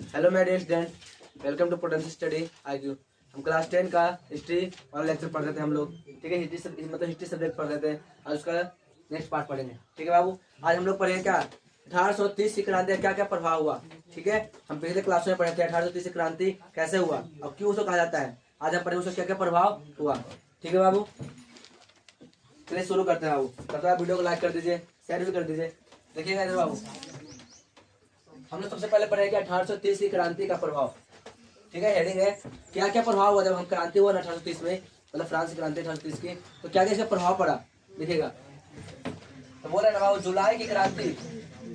Hello my dear student, welcome to potential study IQ. हम class 10 का history वाला lecture पढ़ रहे थे हम लोग। ठीक है, हिस्ट्री सब्जेक्ट पढ़ रहे थे। आज उसका नेक्स्ट पार्ट पढ़ेंगे। ठीक है बाबू, आज हम लोग पढ़ेंगे क्या 1830 की क्रांति का क्या क्या प्रभाव हुआ। ठीक है, हम पिछले क्लास में पढ़े थे 1830 की क्रांति कैसे हुआ और क्यों उसको कहा जाता है। आज हम पढ़ेंगे उसका क्या क्या प्रभाव हुआ। ठीक है बाबू, चलिए शुरू करते हैं बाबू। तब तक आप वीडियो को लाइक कर दीजिए, शेयर भी कर दीजिए। देखिएगा इधर बाबू, हम लोग सबसे पहले पढ़ेंगे 1830 की क्रांति का प्रभाव। ठीक है, हेडिंग है क्या क्या प्रभाव हुआ जब हम क्रांति हुआ 1830 में, मतलब फ्रांस की क्रांति 1830 की, तो क्या क्या इसका प्रभाव पड़ा देखिएगा। तो बोल रहे ना बाबू, जुलाई की क्रांति,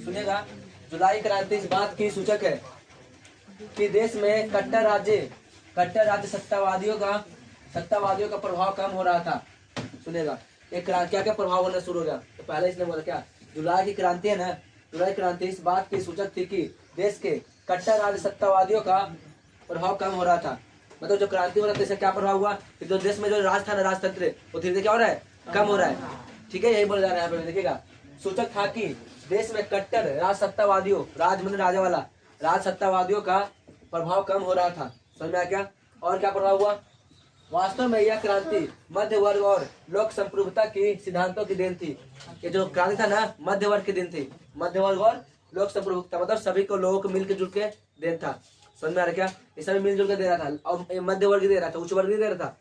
सुनिएगा, जुलाई क्रांति इस बात की सूचक है कि देश में कट्टर राज्य सत्तावादियों का प्रभाव कम हो रहा था। सुनिएगा, एक क्या क्या प्रभाव होना शुरू हो गया। तो पहले इसने बोला क्या, जुलाई की क्रांति है ना, जुलाई क्रांति इस बात की सूचक थी कि देश के कट्टर राज्य सत्तावादियों का प्रभाव कम हो रहा था। मतलब जो क्रांति हो रहा था इससे क्या प्रभाव हुआ कि जो देश में जो राज था ना, राजतंत्र, वो धीरे धीरे क्या हो रहा है, कम हो रहा है। ठीक है, यही बोला जा रहा है यहाँ पे, देखिएगा। सूचक था कि देश में कट्टर राज सत्तावादियों, राज मतलब राजा वाला, राज सत्तावादियों का प्रभाव कम हो रहा था। समझ में आया क्या। और क्या प्रभाव हुआ, वास्तव में यह क्रांति मध्य वर्ग और लोक संप्रभुता की सिद्धांतों की देन थी। ये जो क्रांति था ना, मध्य वर्ग की देन थी। मध्य वर्ग और लोक संप्रभुता मतलब सभी को, लोगों को मिलकर जुल के देन था। समझ में आ रहा क्या, ये सभी मिलजुल के दे रहा था। और मध्य वर्ग दे रहा था, उच्च वर्ग नहीं दे रहा था।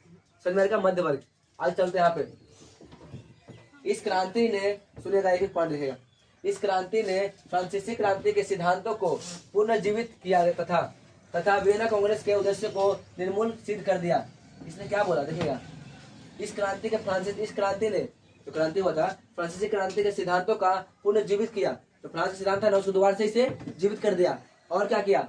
समझ में आ रहा क्या, मध्य वर्ग। आज चलते हैं यहाँ पे। इस क्रांति ने, सुनिएगा एक एक पॉइंट लिखेगा, इस क्रांति ने फ्रांसीसी क्रांति के सिद्धांतों को पुनर्जीवित किया तथा वियना कांग्रेस के उद्देश्य को निर्मूल सिद्ध कर दिया। इसने क्या बोला देखिएगा, इस क्रांति ने, जो क्रांति हुआ था, फ्रांसीसी क्रांति के सिद्धांतों का पुनर्जीवित किया। तो फ्रांसीसी सिद्धांत था ना, उसको दोबारा से इसे जीवित कर दिया। और क्या किया,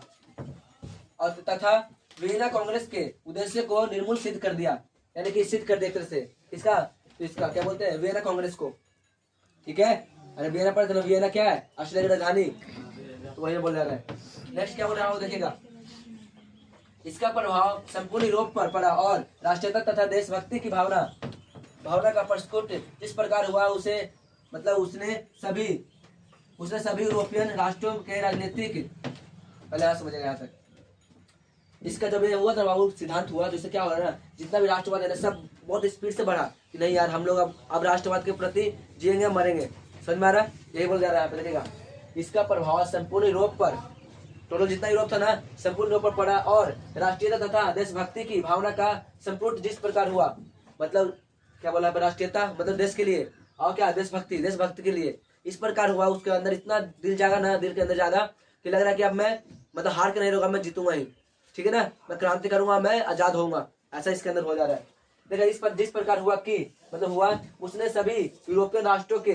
और तथा वियना कांग्रेस के उद्देश्य को निर्मूल सिद्ध कर दिया, यानी कि सिद्ध कर दिया एक तरह से। इसका क्या बोलते हैं, वियना कांग्रेस को। ठीक है, अरे वियना पर चलो, वियना क्या है, ऑस्ट्रिया की राजधानी, तो वही बोल रहा है। नेक्स्ट क्या बोल रहा है देखिएगा, इसका प्रभाव संपूर्ण यूरोप पर पड़ा और राष्ट्रीयता तथा देशभक्ति की भावना का प्रस्फुट इस प्रकार हुआ, उसने सभी यूरोपियन राष्ट्रों के राजनीतिक, पहले यहाँ समझेगा यहाँ तक। इसका जब ये हुआ था बाबू, सिद्धांत हुआ, तो इससे क्या हो रहा है ना, जितना भी राष्ट्रवाद है ना, सब बहुत स्पीड से बढ़ा कि नहीं यार, हम लोग अब राष्ट्रवाद के प्रति जिएंगे मरेंगे। समझ में आ रहा है, यही बोल जा रहा है। देखिएगा, इसका प्रभाव संपूर्ण यूरोप पर, टोटल जितना यूरोप था ना, संपूर्ण यूरोप पर पड़ा और राष्ट्रीयता तथा देशभक्ति की भावना का संपूर्ण जिस प्रकार हुआ, मतलब क्या बोला, राष्ट्रीयता मतलब देश के लिए, और क्या देशभक्ति के लिए इस प्रकार हुआ। उसके अंदर इतना दिल जागा ना, दिल के अंदर जागा कि लग रहा है कि अब मैं मतलब हार के नहीं रहूंगा, मैं जीतूंगा ही। ठीक है ना, मैं क्रांति करूंगा, मैं आजाद होऊंगा, ऐसा इसके अंदर हो जा रहा है। देखिए, इस पर जिस प्रकार हुआ कि मतलब हुआ, उसने सभी यूरोपियन राष्ट्रों के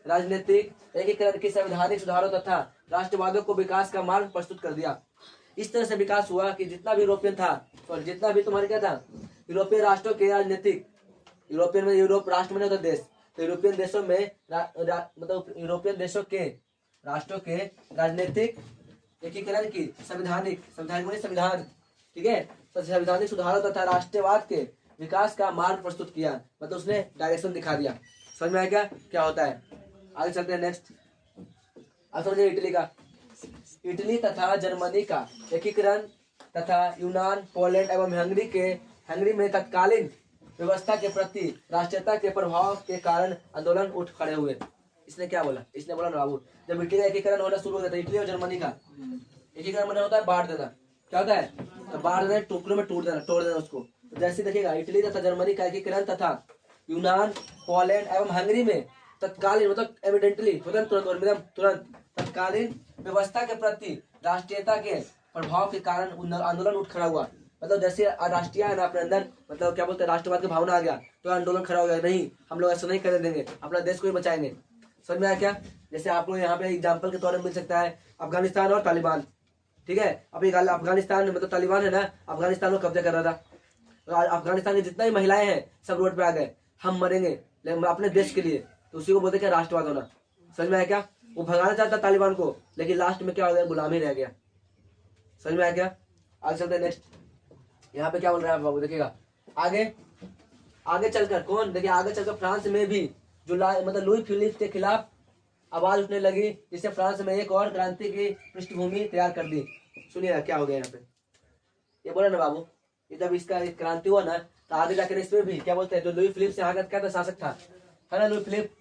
राजनीतिक एकीकरण की संवैधानिक सुधारों तथा राष्ट्रवादों को विकास का मार्ग प्रस्तुत कर दिया। इस तरह से विकास हुआ कि जितना भी यूरोपियन था, और जितना भी तुम्हारे क्या था, यूरोपियन राष्ट्रों के राजनीतिक, यूरोपियन में यूरोप राष्ट्र में होता देश, तो यूरोपियन देशों में मतलब यूरोपियन देशों के राष्ट्रों के राजनीतिक एकीकरण की संवैधान, ठीक है, तो संवैधानिक सुधारों तथा राष्ट्रवाद के विकास का मार्ग प्रस्तुत किया, मतलब उसने डायरेक्शन दिखा दिया। समझ में आया क्या होता है। आगे चलते हैं नेक्स्ट। अब समझिए इटली तथा जर्मनी का एकीकरण तथा यूनान, पोलैंड एवं हंगरी में तत्कालीन व्यवस्था के प्रति राष्ट्रीयता के प्रभाव के कारण आंदोलन उठ खड़े हुए। इसने क्या बोला, इसने बोला ना बाबू, जब इटली का एकीकरण होना शुरू हो जाता है, इटली और जर्मनी का एकीकरण होना होता है, बांट देना। क्या होता है, तो बांट देना, टुकड़ों में तोड़ देना उसको। तो जैसे देखिएगा, इटली तथा जर्मनी का एकीकरण तथा यूनान, पोलैंड एवं हंगरी में तत्कालीन मतलब एविडेंटली तुरंत तत्कालीन व्यवस्था के प्रति राष्ट्रीयता के प्रभाव के कारण आंदोलन उठ खड़ा हुआ। मतलब जैसे राष्ट्रीय है ना अपने अंदर, मतलब क्या बोलते हैं, राष्ट्रवाद की भावना आ गया, तो आंदोलन खड़ा हो गया, नहीं हम लोग ऐसा नहीं करने देंगे, अपना देश को ही बचाएंगे। समझ में आया क्या। जैसे आप लोग यहाँ पे एग्जाम्पल के तौर पर मिल सकता है अफगानिस्तान और तालिबान। ठीक है, अभी अफगानिस्तान मतलब तालिबान है ना, अफगानिस्तान को कब्जा कर रहा था, तो अफगानिस्तान की जितना भी महिलाएं हैं सब रोड पे आ गए, हम मरेंगे अपने देश के लिए, तो उसी को बोलते क्या, राष्ट्रवाद होना। समझ में आया क्या, वो भगाना चाहता तालिबान को, लेकिन लास्ट में क्या हो गया, गुलाम ही रह गया। समझ में आया क्या। आगे चलते नेक्स्ट, यहाँ पे क्या बोल रहा है बाबू देखिएगा, आगे चलकर कौन, देखिए आगे चलकर फ्रांस में भी जुलाई मतलब लुई फिलिप के खिलाफ आवाज उठने लगी, जिससे फ्रांस में एक और क्रांति की पृष्ठभूमि तैयार कर दी। सुनिए क्या हो गया यहाँ पे, ये बोला ना बाबू, ये जब इसका क्रांति हुआ ना तो आगे जाकर इसमें भी क्या बोलते हैं, जो लुई फिलिप से यहाँ का क्या था, शासक था, है ना लुई फिलिप,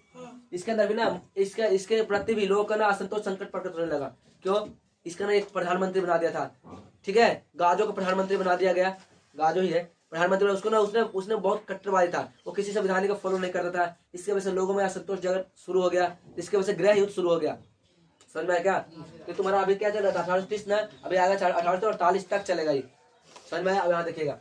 इसके अंदर भी ना इसके प्रति भी लोगों का ना असंतोष संकट प्रकट होने लगा। क्यों? इसका ना एक प्रधानमंत्री बना दिया था, ठीक है, गाजो को प्रधानमंत्री बना दिया गया, गाजो ही है प्रधानमंत्री। उसको ना उसने बहुत कट्टरवादी था, वो किसी संविधान को फॉलो नहीं करता था। इसकी वजह से लोगों में असंतोष जगत शुरू हो गया, इसकी वजह से गृह युद्ध शुरू हो गया। समझ में आया क्या? कि तुम्हारा अभी क्या चल रहा था 1830 ना, अभी आगे 1848 तक चलेगा ये। समझ में आया? अब यहाँ देखिएगा,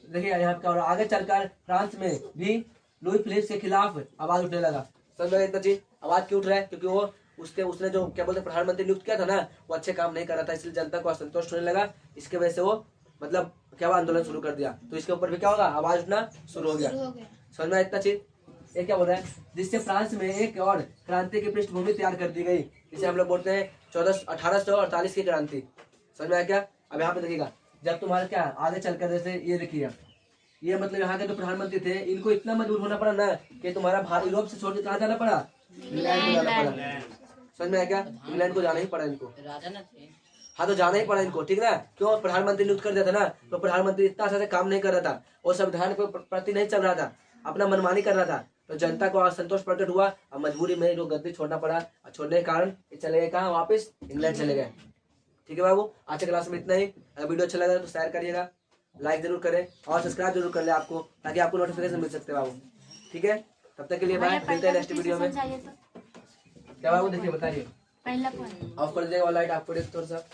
देखिए यहाँ क्या हो रहा है, आगे चलकर फ्रांस में भी लुई फिलिप के खिलाफ आवाज उठने लगा। समझ में इतना चीज, आवाज क्यों उठ रहा है? क्योंकि वो उसने जो क्या बोलते प्रधानमंत्री नियुक्त किया था ना, वो अच्छे काम नहीं कर रहा था, इसलिए जनता को असंतोष होने लगा। इसके वजह से वो मतलब क्या हुआ, आंदोलन शुरू कर दिया। तो इसके ऊपर भी क्या होगा, आवाज उठना शुरू हो गया। समझ में इतना चीज, ये क्या बोल रहा है, जिससे फ्रांस में एक और क्रांति की पृष्ठभूमि तैयार कर दी गई, जिसे हम लोग बोलते हैं 1848 की क्रांति। समझ में आया क्या? अब यहाँ पे देखिएगा, जब तुम्हारा क्या आगे चलकर जैसे ये देखिए, ये मतलब यहाँ के जो प्रधानमंत्री थे, इनको इतना मजबूर होना पड़ा ना कि तुम्हारा भारत यूरोप से छोड़ के कहाँ जाना पड़ा, इंग्लैंड को जाना पड़ा। समझ में आया क्या? इंग्लैंड को जाना ही पड़ा इनको, हाँ तो जाना ही पड़ा इनको, ठीक ना। क्यों? प्रधानमंत्री नियुक्त कर दिया था ना, तो प्रधानमंत्री इतना अच्छा से काम नहीं कर रहा था, और संविधान के प्रति नहीं चल रहा था, अपना मनमानी कर रहा था। तो जनता को असंतोष प्रकट हुआ, और मजबूरी में जो गद्दी छोड़ना पड़ा, और छोड़ने के कारण चले गए कहाँ, वापस इंग्लैंड चले गए। ठीक है बाबू, आज के क्लास में इतना ही। अगर वीडियो अच्छा लगा तो शेयर करिएगा, लाइक जरूर करें, और सब्सक्राइब जरूर कर ले आपको, ताकि आपको नोटिफिकेशन मिल सकते बाबू। ठीक है, तब तक के लिए बाय, मिलते हैं नेक्स्ट वीडियो में। क्या बाबू देखिए बताइए, ऑफ कर दीजिएगा लाइट, आपको थोड़ा सा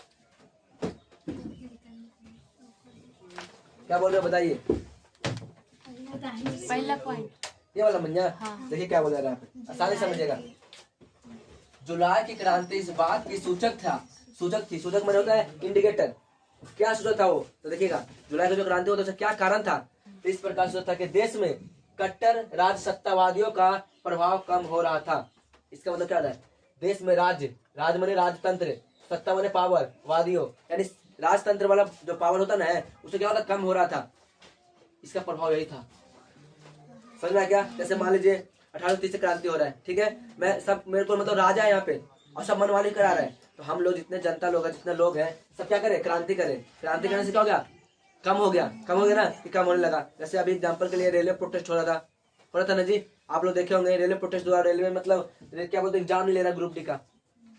क्या बोल रहे हो बताइए। पहला पॉइंट ये वाला मंजा, हाँ। देखिए क्या बोल रहा है, आसानी समझिएगा। जुलाई की क्रांति इस बात की सूचक थी, सूचक माने होता है इंडिकेटर। क्या सूचक था वो, तो देखिएगा जुलाई का जो क्रांति हुआ था उसका क्या कारण था। तो इस प्रकार सूचक था कि देश में कट्टर राज सत्तावादियों का प्रभाव कम हो रहा था। इसका मतलब क्या है, देश में राज माने राजतंत्र, सत्ता माने पावर, वादियों यानी राजतंत्र वाला जो पावर होता ना है, उसे क्या होता कम हो रहा था। इसका प्रभाव यही था। समझ में आया क्या? जैसे मान लीजिए 1830 से क्रांति हो रहा है, ठीक है, मैं सब मेरे को मतलब राजा है यहाँ पे, और सब मनमानी करा रहा है, तो हम लोग जितने जनता लोग हैं, जितने लोग हैं, सब क्या करें, क्रांति करें। क्रांति करने से क्या हो गया, कम हो गया ना, कि कम होने लगा। जैसे अभी एग्जाम्पल के लिए रेलवे प्रोटेस्ट हो रहा था ना जी, आप लोग देखे होंगे रेलवे प्रोटेस्ट हुआ, रेलवे मतलब क्या बोलते हैं एग्जाम नहीं ले रहा ग्रुप डी का,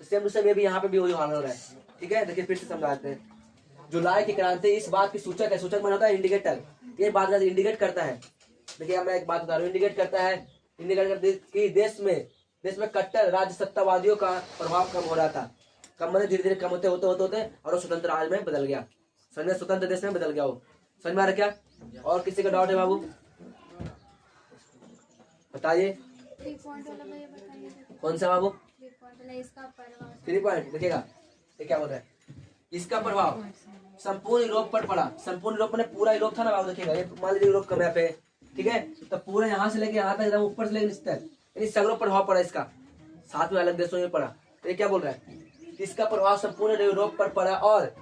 सेम टू सेम ये भी यहाँ पे भी वही हाल हो रहा है। ठीक है, देखिए फिर से समझाते हैं। जुलाई की क्रांति इस बात की सूचक है, सूचक माना होता है इंडिकेटर, ये बात का इंडिकेट करता है। देखिए मैं एक बात बता रहा हूँ, इंडिकेट करता है कि देश में कट्टर राज्य सत्तावादियों का प्रभाव कम हो रहा था। कम मतलब धीरे धीरे कम होते और वो स्वतंत्र राज में बदल गया। समझ में, स्वतंत्र देश में बदल गया वो। समझ में आ रहा क्या? और किसी का डाउट है बाबू बताइए। कौन सा बाबू? 3 पॉइंट देखिएगा, ये क्या बोल रहा है, इसका प्रभाव संपूर्ण यूरोप पर पड़ा। संपूर्ण यूरोप में पूरा यूरोप था ना बाबू, देखिएगा ये मान लीजिए यूरोप का मैप है, ठीक है, तो पूरा यहाँ से लेके यहाँ तक एकदम ऊपर से लेके नीचे तक, यानी सगरों प्रभाव पड़ा इसका, साथ में अलग देशों में पड़ा। तो ये क्या बोल रहा है, इसका प्रभाव संपूर्ण यूरोप पर पड़ा, और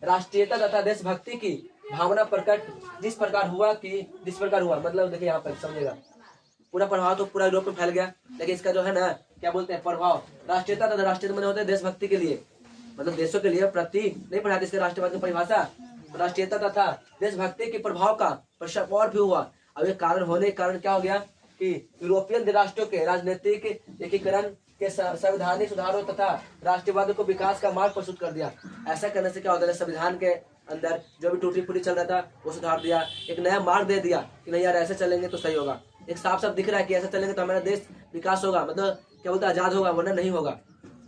राष्ट्रीयता तथा देशभक्ति की भावना प्रकट जिस प्रकार हुआ मतलब देखिए यहाँ पर समझेगा, पूरा प्रभाव तो पूरा यूरोप में फैल गया, लेकिन इसका जो है ना क्या बोलते हैं प्रभाव राष्ट्रीयता तथा राष्ट्रीयता होते हैं देशभक्ति के लिए, मतलब देशों के लिए प्रति नहीं पढ़ाते इसके राष्ट्रवाद की परिभाषा। राष्ट्रीयता तथा देशभक्ति के प्रभाव का प्रसार और भी हुआ। अब ये कारण होने के कारण क्या हो गया कि यूरोपियन राष्ट्रों के राजनीतिक एकीकरण के संवैधानिक सुधारों तथा राष्ट्रवाद को विकास का मार्ग प्रस्तुत कर दिया। ऐसा करने से क्या होता है, संविधान के अंदर जो भी टूटी फूटी चल रहा था वो सुधार दिया, एक नया मार्ग दे दिया कि नहीं यार ऐसे चलेंगे तो सही होगा। एक साफ साफ दिख रहा है कि ऐसा चलेंगे तो हमारा देश विकास होगा, मतलब क्या बोलते आजाद होगा, वरना नहीं होगा।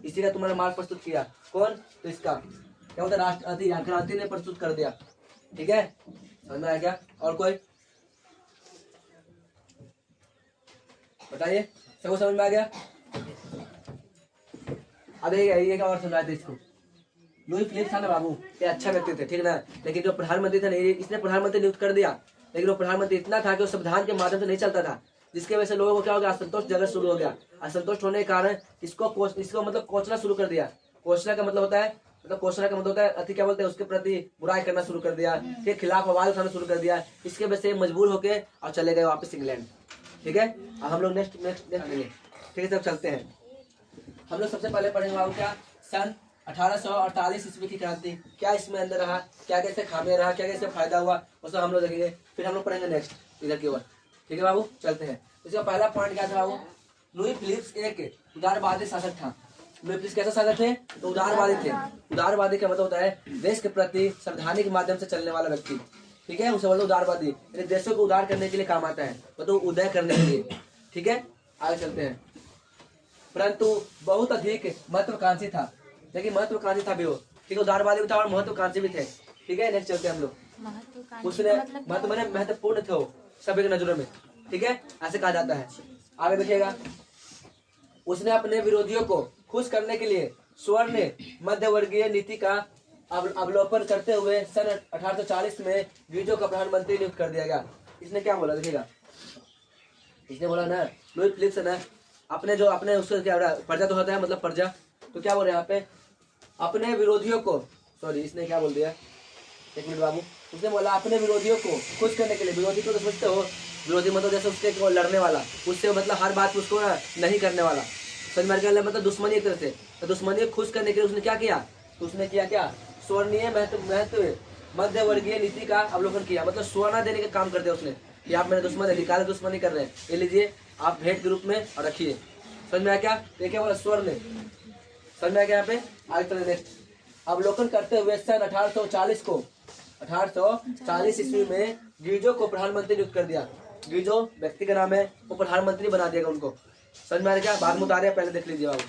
इसी का तुम्हारा मार्ग प्रस्तुत किया कौन, तो इसका क्या बोलता राष्ट्र क्रांति ने प्रस्तुत कर दिया। ठीक है, समझ में आया क्या? और कोई बताइए, सबको समझ में आ गया? अब ये क्या और समझाते थे इसको। लुई फिलिप था ना बाबू, ये अच्छा व्यक्ति थे, ठीक ना, लेकिन जो प्रधानमंत्री था नहीं, इसने प्रधानमंत्री नियुक्त कर दिया, लेकिन वो प्रधानमंत्री इतना था कि वो संविधान के माध्यम से नहीं चलता था, जिसके वजह से लोगों को क्या हो गया, असंतोष जगत शुरू हो गया। असंतोष होने के कारण इसको मतलब कोचना शुरू कर दिया। कोचना का मतलब होता है अति क्या बोलते हैं, उसके प्रति बुराई करना शुरू कर दिया, के खिलाफ आवाज उठाना शुरू कर दिया। इसके वजह से मजबूर होके और चले गए वापस इंग्लैंड। ठीक है, अब हम लोग नेक्स्ट लेंगे। ठीक है, तब चलते हैं। हम लोग सबसे पहले पढ़ेंगे बाबू क्या, सन 1848 ईस्वी की क्रांति, क्या इसमें अंदर रहा, क्या कैसे खामियां रहा, क्या कैसे फायदा हुआ, वो सब हम लोग देखेंगे। फिर हम लोग पढ़ेंगे नेक्स्ट इधर की ओर। ठीक है बाबू, चलते हैं। इसका पहला पॉइंट क्या था बाबू? लुई फिलिप्स एक उदारवादी शासक था। लुई फिलिप्स कैसा शासक थे? तो उदारवादी थे। उदारवादी का मतलब होता है देश के प्रति संविधानिक माध्यम से चलने वाला व्यक्ति। ठीक है, उसे बोलते उदारवादी, यानी देशों को उदार करने के लिए काम आता है, मतलब उदय करने के लिए। ठीक है, आगे चलते हैं। परंतु बहुत अधिक महत्वाकांक्षी था, लेकिन महत्वाकांक्षी था भी वो। ठीक है, उदारवादी भी था और महत्वाकांक्षी भी थे। ठीक है, नेक्स्ट चलते हैं हम लोग। उसने महत्वपूर्ण थे वो सभी की नजरों में। ठीक है, ऐसे कहा जाता है। आगे देखिएगा, उसने अपने विरोधियों को खुश करने के लिए स्वर्ण मध्यवर्गीय नीति का अवलोकन करते हुए सन 1840 में गीजो का प्रधानमंत्री नियुक्त कर दिया गया। इसने क्या बोला देखिएगा, इसने बोला ना, लुई फिलिप्स ना अपने उसका क्या प्रजा तो होता है, मतलब प्रजा, तो क्या बोल रहे हैं यहाँ पे, अपने विरोधियों को, सॉरी इसने क्या बोल दिया, एक मिनट बाबू। उसने बोला अपने विरोधियों को खुश करने के लिए। विरोधी को तो समझते हो, विरोधी मतलब जैसे उसके लड़ने वाला, उससे मतलब हर बात उसको नहीं करने वाला, समझ में आ गया, मतलब दुश्मनी एक तरह से। तो दुश्मनी खुश करने के लिए उसने क्या किया, तो उसने किया क्या, स्वर्णीय महत्व मध्यवर्गीय नीति का अवलोकन किया, मतलब स्वर्ण देने का काम करते उसने कि आप मेरे दुश्मन है, निकाले दुश्मनी कर रहे हैं, ये लीजिए आप भेंट के रूप में और रखिए। समझ में आया क्या? देखिए बोला स्वर्ण, समझ में आया क्या यहाँ पे? आगे चले नेक्स्ट। अवलोकन करते हुए सन 1840 ईस्वी में गीजो को प्रधानमंत्री नियुक्त कर दिया। गीजो व्यक्ति का नाम है, वो प्रधानमंत्री बना दिएगा उनको। समझ में आ रहा क्या? बाद में उतारे, पहले देख लीजिए बाबू।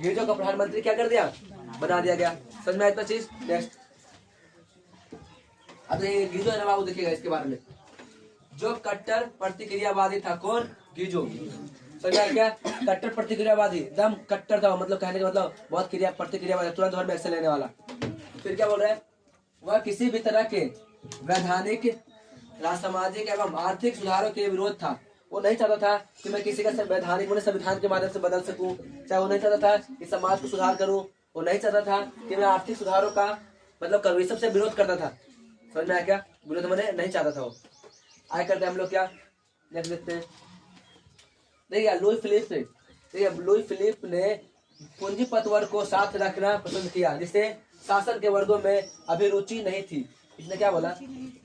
गीजो का प्रधानमंत्री क्या कर दिया, बना दिया गया। समझ में आया इतना चीज? नेक्स्ट, अब ये गीजो है ना बाबू, देखिएगा इसके बारे में। जो कट्टर प्रतिक्रियावादी था, कौन? गीजो। समझ में आया क्या? कट्टर प्रतिक्रियावादी, एकदम कट्टर था, मतलब कहने का मतलब बहुत प्रतिक्रियावादी, तुरंत भर में एक्शन लेने वाला। फिर क्या बोल रहा है, वह किसी भी तरह के वैधानिक सामाजिक एवं आर्थिक सुधारों के विरोध था। वो नहीं चाहता था कि मैं किसी का वैधानिक मैंने संविधान के माध्यम से बदल सकूं, चाहे वो नहीं चाहता था कि समाज को सुधार करूं, वो नहीं चाहता था कि मैं आर्थिक सुधारों का मतलब करूं, ये सबसे विरोध करता था। समझ में आया क्या? विरोध मैंने नहीं चाहता था वो। आगे करते हैं हम लोग क्या, नेक्स्ट देखते हैं। देखिए लुई फिलिप ने पूंजीपति वर्ग को साथ रखना पसंद किया, जिससे शासन के वर्गों में अभिरुचि नहीं थी। इसने क्या बोला,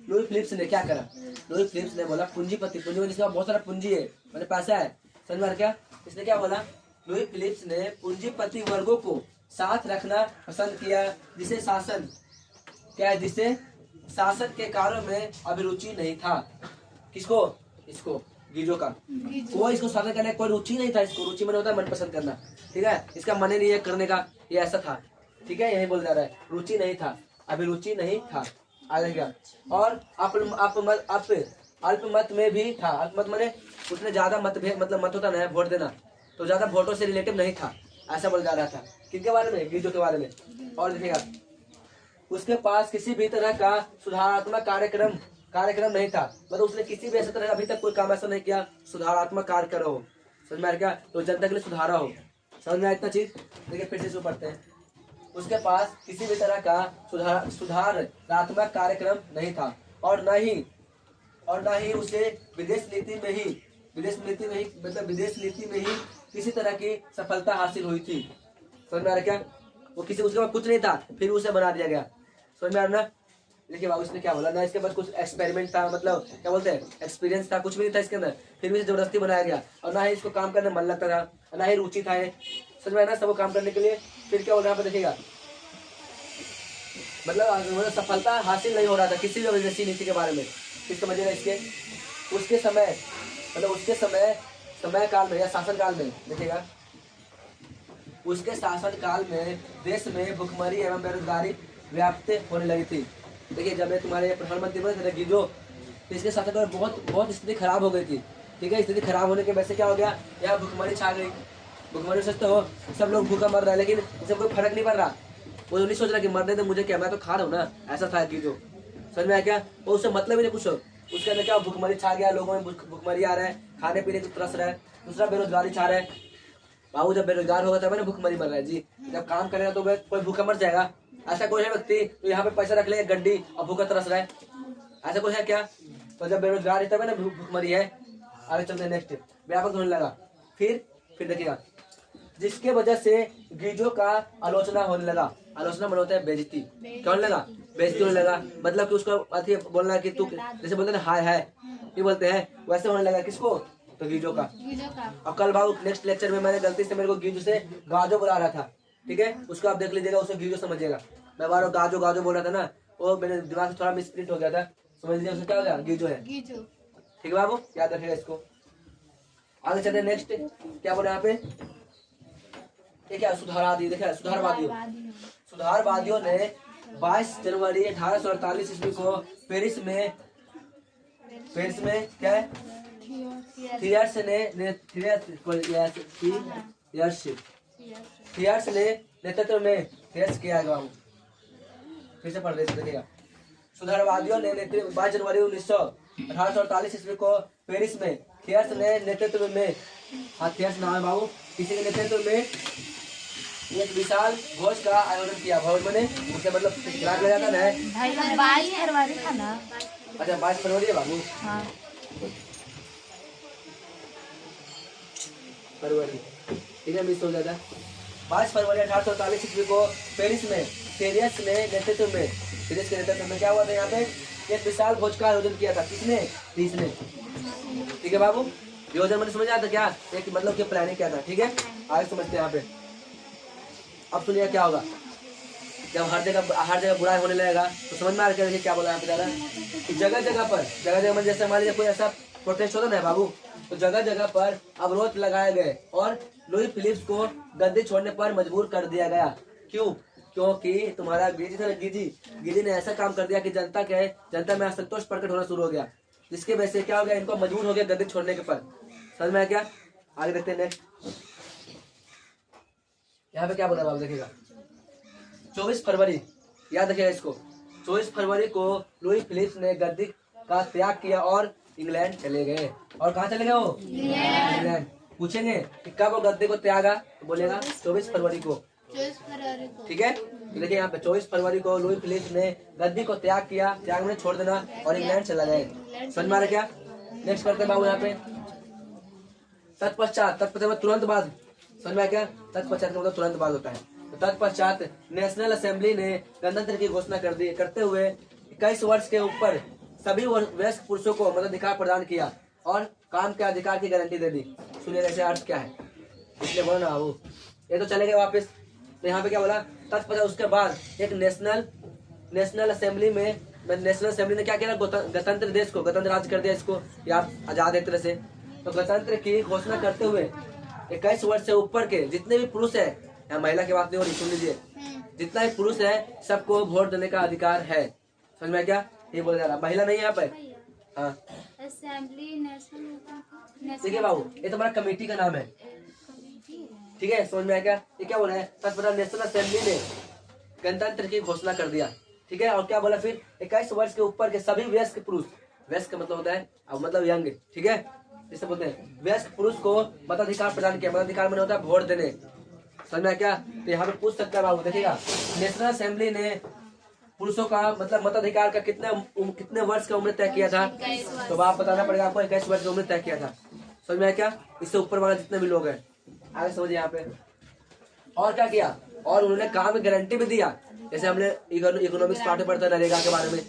लुई फिलिप्स ने क्या करा, लुई फिलिप्स ने बोला पूंजीपति जिसका बहुत सारा पूंजी है, मैंने पैसा है, समझ में क्या? इसने क्या बोला, लुई फिलिप्स ने पूंजीपति वर्गों को साथ रखना पसंद किया, जिसे शासन के कार्यों में अभिरुचि नहीं था। किसको? इसको, गीजो का। वो इसको शासन करने कोई रुचि नहीं था, इसको रुचि मन होता है मन पसंद करना। ठीक है, इसका मन ही नहीं है करने का, ये ऐसा था। ठीक है, यही बोल जा रहा है, रुचि नहीं था, अभिरुचि नहीं था। आगे क्या, और अल्पमत में भी था। अल्पमत माने उसने ज्यादा मतभेद, मतलब मत होता ना वोट देना, तो ज्यादा वोटों से रिलेटिव नहीं था, ऐसा बोल जा रहा था। किसके बारे में? गीजो के बारे में। और देखिएगा, उसके पास किसी भी तरह का सुधारात्मक कार्यक्रम नहीं था, मतलब उसने किसी भी ऐसे तरह अभी तक कोई काम ऐसा नहीं किया सुधारात्मक कार्य करो, समझ में आ क्या, तो जनता के लिए सुधारा हो। समझ में आया इतना चीज? देखिए फिर से पढ़ते हैं। उसके पास किसी भी तरह का सुधारात्मक कार्यक्रम नहीं था, और न ही उसे विदेश नीति में ही किसी तरह की सफलता हासिल हुई थी। समझ में आ रहा क्या? वो किसी उसके बाद कुछ नहीं था, फिर उसे बना दिया गया। समझ में आ रहा ना? देखिए बाबू, इसने क्या बोला ना, इसके बाद कुछ एक्सपेरिमेंट था, मतलब क्या बोलते हैं, एक्सपीरियंस था, कुछ भी नहीं था इसके अंदर, फिर भी जबरदस्ती बनाया गया, और ना ही इसको काम करने मन लगता था, ना ही रुचि था। समझ में आया ना, सब काम करने के लिए। फिर क्या बोल रहा है देखिएगा, मतलब सफलता हासिल नहीं हो रहा था किसी भी विदेशी नीति के बारे में। फिर समझिएगा इसके उसके समय काल में या शासन काल में, देखिएगा उसके शासन काल में देश में भुखमरी एवं बेरोजगारी व्याप्त होने लगी थी। देखिए जब तुम्हारे प्रधानमंत्री बने थे गीजो, तो इसके शासन में बहुत स्थिति खराब हो गई थी। ठीक है, स्थिति खराब होने के वजह से क्या हो गया, यहाँ भुखमरी छा गई। भुखमरी सोचते हो सब लोग भूखा मर रहा है, लेकिन इससे कोई फर्क नहीं पड़ रहा। वो नहीं सोच रहा कि मरने तो मुझे क्या, मैं तो खा रहा हूँ ना, ऐसा था गीजो। समझ में आया क्या? वो उससे मतलब ही नहीं कुछ, उसके अंदर क्या भुखमरी छा गया, लोगों में भुखमरी आ रहा है, खाने पीने को तरस रहा है। दूसरा बेरोजगारी छा रहा है। बाबू जब बेरोजगार होगा तब ना भुखमरी मर रहा है जी, जब काम करेगा तो कोई भूखा मर जाएगा? ऐसा कोई है व्यक्ति तो यहाँ पे पैसा रख लेगा गड्डी और भूखा तरस रहा है? ऐसा कोई है क्या? तो जब बेरोजगार है तब ना भुखमरी है। आगे चलते हैं नेक्स्ट, व्यापक होने लगा। फिर देखिएगा जिसके वजह से गीजो का आलोचना होने लगा। आलोचना मतलब होता है बेइज्जती, क्या होने लगा? बेइज्जती होने लगा, मतलब कि उसको अति बोलना कि तू, जैसे बोलते हैं हाय है, ये बोलते हैं, वैसे होने लगा। किसको? तो गीजो का। और कल भाव नेक्स्ट लेक्चर में मैंने गलती से मेरे को गीजो से गाजो बुला रहा था, ठीक है, उसको आप देख लीजिएगा, उसे गीजो समझिएगा। मैं बार गाजो गाजो बोल रहा था ना, वो मेरे दिमाग से थोड़ा मिसप्रिंट हो गया था, समझ लीजिए उसे क्या हो गया, गीजो है। ठीक है बाबू, याद रखिएगा इसको। आगे चलते नेक्स्ट, क्या बोले यहाँ पे, ये क्या? सुधारवादी। देखा, सुधारवादियों ने 22 जनवरी 1848 ईस्वी को पेरिस में क्या है, थियर्स ने नेतृत्व में थियर्स किया गया। फिर से पढ़ रहे देखिएगा। सुधारवादियों ने 22 जनवरी 1848 ईस्वी को पेरिस में थियर्स ने नेतृत्व में, हाँ थियर्स नाम है बाबू, किसी के नेतृत्व में एक विशाल भोज का आयोजन किया। भोज बने उसे मतलब खिला जाता ना, 22 फरवरी था ना। अच्छा 22 फरवरी है बाबू, हाँ। फरवरी, ठीक है, मिस हो जाता है। 22 फरवरी 1848 ईस्वी को पेरिस में थियर्स ने नेतृत्व में, थियर्स के नेतृत्व में क्या हुआ था यहाँ पे, एक विशाल भोज का आयोजन किया था। किसने? तीसने। ठीक है बाबू, योजना मैंने समझ आता क्या, एक मतलब कि प्लानिंग क्या था। ठीक है, आगे समझते हैं यहाँ पे। अब सुनिए क्या होगा जब हर जगह बुराई होने लगेगा, तो समझ में आ रहा है क्या बोला यहाँ पे ज़्यादा, कि जगह जगह में जैसे हमारे कोई ऐसा प्रोटेस्ट होता ना बाबू, तो जगह जगह पर अवरोध लगाए गए और लुई फिलिप्स को गद्दी छोड़ने पर मजबूर कर दिया गया। क्यों? क्योंकि तुम्हारा गीजी था, गीजी ने ऐसा काम कर दिया कि जनता में असंतोष प्रकट होना शुरू हो गया, जिसके वजह से क्या हो गया, इनको मजबूर हो गया गद्दी छोड़ने के पर। समझ में आया क्या? आगे देखते हैं नेक्स्ट, यहाँ पे क्या बोला बाबू देखिएगा। 24 फरवरी, याद रखिएगा इसको, 24 फरवरी को लुई फिलिप्स ने गद्दी का त्याग किया और इंग्लैंड चले गए। और कहाँ चले गए वो? इंग्लैंड। पूछेंगे कि कब वो गद्दी को त्यागा, तो बोलेगा 24 फरवरी को। ठीक है, तो देखिए यहाँ पे 24 फरवरी को लुई फिलिप्स ने गद्दी को त्याग किया, त्याग में छोड़ देना, और इंग्लैंड चला गए। समझ में आ रहा क्या? नेक्स्ट करते हैं बाबू यहाँ पे, तत्पश्चात तुरंत बाद। समझ में आया क्या? तत्पश्चात का मतलब तुरंत बाद होता है। तो तत्पश्चात नेशनल असेंबली ने गणतंत्र की घोषणा करते हुए 21 वर्ष के ऊपर सभी वयस्क पुरुषों को मताधिकार प्रदान किया और काम के अधिकार की गारंटी दे दी। सुनिए ऐसे अर्थ क्या है, इसलिए बोलो ना वो, ये तो चले गए वापस। तो यहाँ पे क्या बोला, तत्पश्चात उसके बाद एक नेशनल असेंबली ने क्या किया, गणतंत्र देश को, गणतंत्र राज्य कर दिया इसको, या आजाद एक तरह से। तो गणतंत्र की घोषणा करते हुए 21 वर्ष से ऊपर के जितने भी पुरुष है, यहाँ महिला की बात नहीं हो रही, सुन लीजिए, जितना भी पुरुष है सबको वोट देने का अधिकार है। समझ में क्या? ये बोला जा रहा, महिला नहीं है यहाँ पे। हाँ देखिए बाबू, ये तुम्हारा कमेटी का नाम है। ठीक है, समझ में आया क्या? ये क्या बोला है, तत्पश्चात नेशनल असेंबली ने गणतंत्र की घोषणा कर दिया। ठीक है, और क्या बोला फिर, 21 वर्ष के ऊपर के सभी वयस्क पुरुष, वयस्क मतलब होता है अब मतलब यंग, ठीक है, जिसे बोलते हैं वयस्क पुरुष को मताधिकार प्रदान किया। मताधिकार में होता है वोट देने। समझ में क्या? तो यहाँ पे पूछ सकता है बाबू, देखिएगा, नेशनल असेंबली ने पुरुषों का मतलब मताधिकार का कितने वर्ष का उम्र तय किया था, तो आप बताना पड़ेगा आपको, 21 वर्ष की उम्र तय किया था। समझ में क्या? इससे ऊपर वाला जितने भी लोग हैं, आगे समझिए यहाँ पे। और क्या किया, और उन्होंने काम की गारंटी भी दिया। जैसे हमने इकोनॉमिक्स पार्ट में पढ़ता नरेगा के बारे में,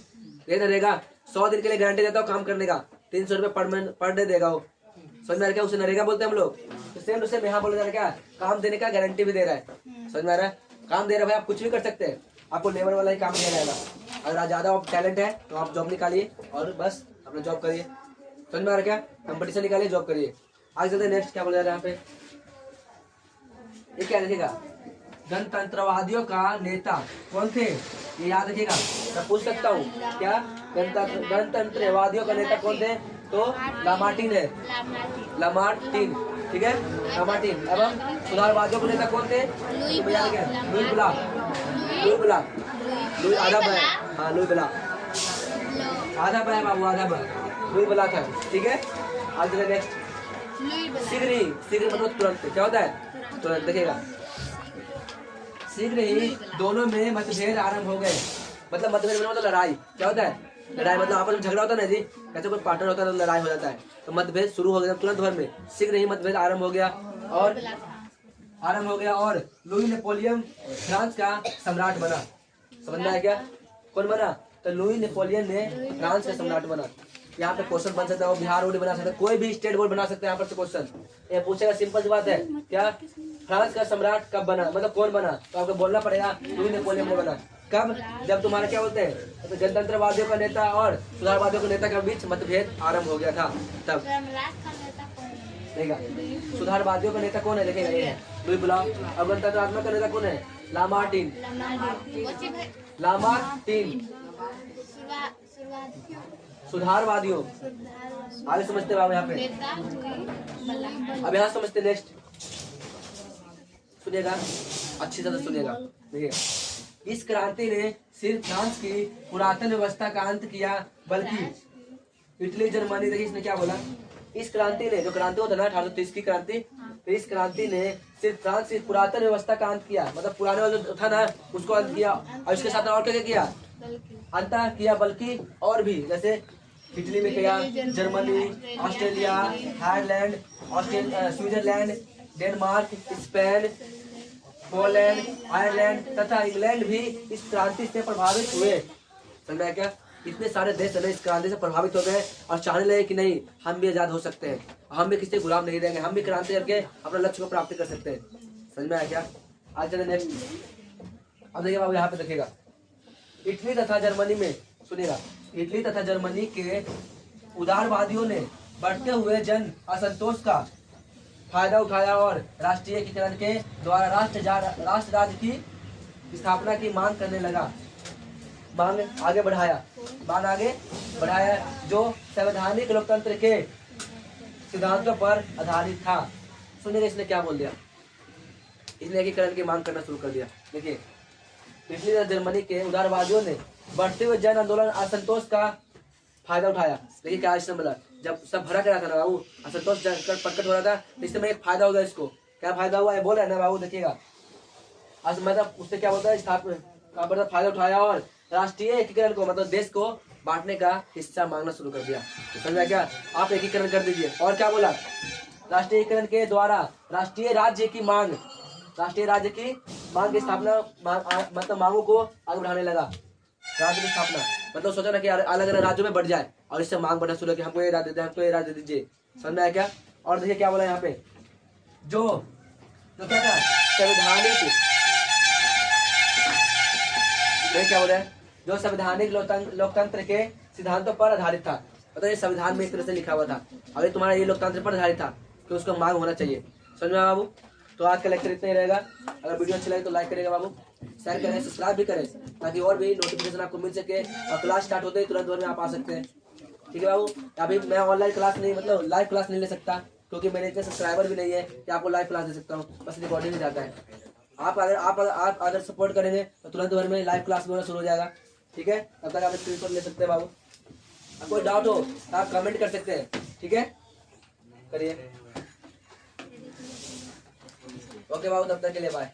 ये नरेगा 100 दिन के लिए गारंटी देता हो काम करने का, 300 रुपये पर डे देगा वो। समझ में आ रहा क्या? उसे नरेगा बोलते हैं हम लोग। तो सेम टू सेम यहाँ बोला जा रहा है क्या, काम देने का गारंटी भी दे रहा है। समझ में आ रहा है? काम दे रहा है भाई, आप कुछ भी कर सकते हैं, आपको लेबर वाला ही काम दिया जाएगा। अगर ज्यादा टैलेंट है तो आप जॉब निकालिए और बस अपना जॉब करिए। समझ में आ रहा क्या? कंपटीशन निकालिए, जॉब करिए। आगे चलते नेक्स्ट क्या बोला जा रहा है यहाँ पे, ये क्या लिखेगा, गणतंत्रवादियों का नेता कौन थे, ये याद रखिएगा। मैं पूछ सकता हूँ क्या, गणतंत्रवादियों का नेता कौन थे, तो लामार्टिन है, लामार्टिन। ठीक है, लामार्टिन। एवं सुधारवादियों के नेता कौन थे, लुई ब्लॉक, लुई आधा है, हाँ लुई ब्लॉक, आधा है बाबू, आधा लुई ब्लॉक है। ठीक है, आगे नेक्स्ट, शीघ्र मतलब तुरंत, क्या होता है, तुरंत। देखिएगा, शीघ्र ही दोनों में मतभेद आरंभ हो गए। मतलब मतभेद मतलब लड़ाई, क्या होता है, लड़ाई मतलब आपस में झगड़ा होता है ना जी, कैसे कोई पार्टनर होता है तो लड़ाई हो जाता है, तो मतभेद शुरू हो गया तुरंत भर में। शीघ्र ही मतभेद आरंभ हो गया और आरंभ हो गया और लुई नेपोलियन फ्रांस का सम्राट बना। समझ में आया क्या? कौन बना? तो लुई नेपोलियन ने फ्रांस का सम्राट बना। यहाँ पे क्वेश्चन बन सकता है, वो बिहार बोर्ड बना सकता है, कोई भी स्टेट बोर्ड बना सकता है। यहाँ पर से क्वेश्चन ये पूछेगा, सिंपल सी बात है। क्या फ्रांस का सम्राट कब बना, मतलब कौन बना? तो आपको बोलना पड़ेगा लुई नेपोलियन ने बना। कब? जब तुम्हारा क्या बोलते हैं, तो गणतंत्रवादियों का नेता और सुधारवादियों के नेता के बीच मतभेद आरंभ हो गया था तब। देखा, सुधारवादियों का नेता कौन है? देखेगा ये है लुई ब्लॉक। और गणतंत्रात्मक का नेता कौन है? लामार्टिन। लामार्टिन। सुधारवादियों आगे समझते बाबू यहाँ पे। अब यहाँ समझते, नेक्स्ट सुनिएगा, अच्छी तरह सुनिएगा। देखिए, इस क्रांति ने सिर्फ फ्रांस की पुरातन व्यवस्था का अंत किया, बल्कि इटली, जर्मनी, देखिए इसने क्या बोला, इस क्रांति ने, जो क्रांति होता है ना 1830 की क्रांति, तो इस क्रांति ने सिर्फ फ्रांस की पुरातन व्यवस्था का अंत किया, मतलब पुराने वाला जो था ना उसको अंत किया, और इसके साथ और क्या किया? अंत किया, बल्कि और भी, जैसे इटली में किया, Germany, Australia, Ireland, Switzerland, Denmark, Spain, Poland, Ireland तथा इंग्लैंड भी इस क्रांति से प्रभावित हुए। समझ में क्या? इतने सारे देश है इस क्रांति से प्रभावित हो गए और चाहने लगे कि नहीं, हम भी आजाद हो सकते हैं, हम भी किसी के गुलाम नहीं रहेंगे, हम भी क्रांति करके अपने लक्ष्य को प्राप्त कर सकते हैं। समझ में आया क्या? आज चले नेक्स्ट। अब देखिए बाबू, यहाँ पे देखिएगा, इटली तथा जर्मनी में, सुनिएगा, इटली तथा जर्मनी के उदारवादियों ने बढ़ते हुए जन असंतोष का फायदा उठाया और राष्ट्रीय एकीकरण के द्वारा राष्ट्र राज्य की स्थापना की मांग करने लगा। मांग आगे बढ़ाया जो संवैधानिक लोकतंत्र के सिद्धांतों पर आधारित था। सुनिए इसने क्या बोल दिया, इसने एकीकरण की मांग करना शुरू कर दिया। देखिए, इटली और जर्मनी के उदारवादियों ने बढ़ते हुए जन आंदोलन असंतोष का फायदा उठाया। देखिए क्या इसने बोला, जब सब भड़क रहा था ना बाबू, असंतोष प्रकट हो रहा था, इससे में एक फायदा होगा। इसको क्या फायदा हुआ है बोल रहा है ना बाबू, देखिएगा, मतलब उससे क्या होता है, स्थापना फायदा उठाया और राष्ट्रीय एकीकरण को, मतलब देश को बांटने का हिस्सा मांगना शुरू कर दिया। समझा क्या? आप एकीकरण कर दीजिए। और क्या बोला? राष्ट्रीय एकीकरण के द्वारा राष्ट्रीय राज्य की मांग की स्थापना, मतलब मांगों को आगे बढ़ाने लगा। राज्य की स्थापना मतलब सोचा ना कि अलग अलग राज्यों में बढ़ जाए, और इससे मांग बढ़ना शुरू कि हमको ये राज्य दे, हमको ये राज्य दीजिए। समझ में आया क्या? और देखिए क्या बोला यहाँ पे, जो क्या था, संवैधानिक, क्या बोल रहे हैं, जो संवैधानिक लोकतंत्र के सिद्धांतों पर आधारित था। मतलब ये संविधान में एक तरह से लिखा हुआ था, अभी तुम्हारा ये लोकतंत्र पर आधारित था कि उसका मांग होना चाहिए। समझ में आया बाबू? तो आज का लेक्चर इतना ही रहेगा। अगर वीडियो अच्छी लगे तो लाइक करेगा बाबू, शेयर करें, सब्सक्राइब भी करें, ताकि और भी नोटिफिकेशन आपको मिल सके और क्लास स्टार्ट होते ही तुरंत भर में आप आ सकते हैं। ठीक है बाबू? अभी मैं ऑनलाइन क्लास नहीं, मतलब लाइव क्लास नहीं ले सकता, क्योंकि मेरे इतने सब्सक्राइबर भी नहीं है कि आपको लाइव क्लास दे सकता हूँ, बस रिकॉर्डिंग ही जाता है। आप अगर सपोर्ट करेंगे तो तुरंत भर में लाइव क्लास में शुरू हो जाएगा। ठीक है? तब तक आप स्क्रीनशॉट ले सकते हैं बाबू। कोई डाउट हो तो आप कमेंट कर सकते हैं। ठीक है, करिए। ओके बाबू, तब तक के लिए बाय।